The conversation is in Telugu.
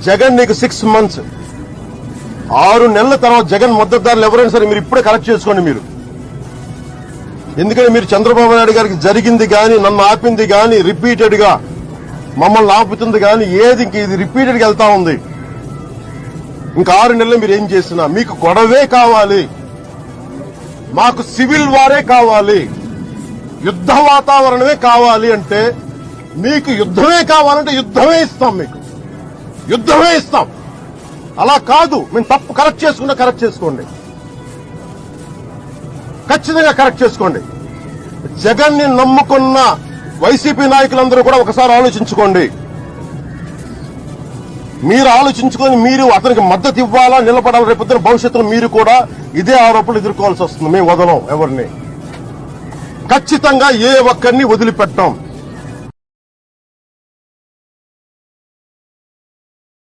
జగన్ నీకు 6 months 6 నెలల తర్వాత జగన్ మద్దతుదారులు ఎవరైనా సరే మీరు ఇప్పుడే కరెక్ట్ చేసుకోండి మీరు. ఎందుకంటే మీరు చంద్రబాబు నాయుడు గారికి జరిగింది కానీ, నన్ను ఆపింది కానీ, రిపీటెడ్ గా మమ్మల్ని ఆపుతుంది కానీ ఏది ఇంక ఇది రిపీటెడ్ గా వెళ్తా ఉంది. ఇంకా 6 నెలలు మీరు ఏం చేసినా మీకు గొడవే కావాలి, మాకు సివిల్ వారే కావాలి, యుద్ధ వాతావరణమే కావాలి అంటే మీకు యుద్ధమే కావాలంటే యుద్ధమే ఇస్తాం, మీకు యుద్ధమే ఇస్తాం. అలా కాదు మేము తప్పు కరెక్ట్ చేసుకుంటే కరెక్ట్ చేసుకోండి, ఖచ్చితంగా కరెక్ట్ చేసుకోండి. జగన్ ని నమ్ముకున్న వైసీపీ నాయకులందరూ కూడా ఒకసారి ఆలోచించుకోండి. మీరు ఆలోచించుకొని మీరు అతనికి మద్దతు ఇవ్వాలా, నిలబడాలా. రేపొద్దున భవిష్యత్తులో మీరు కూడా ఇదే ఆరోపణలు ఎదుర్కోవాల్సి వస్తుంది. మేము వదలం ఎవరిని, ఖచ్చితంగా ఏ ఒక్కరిని వదిలిపెట్టాం.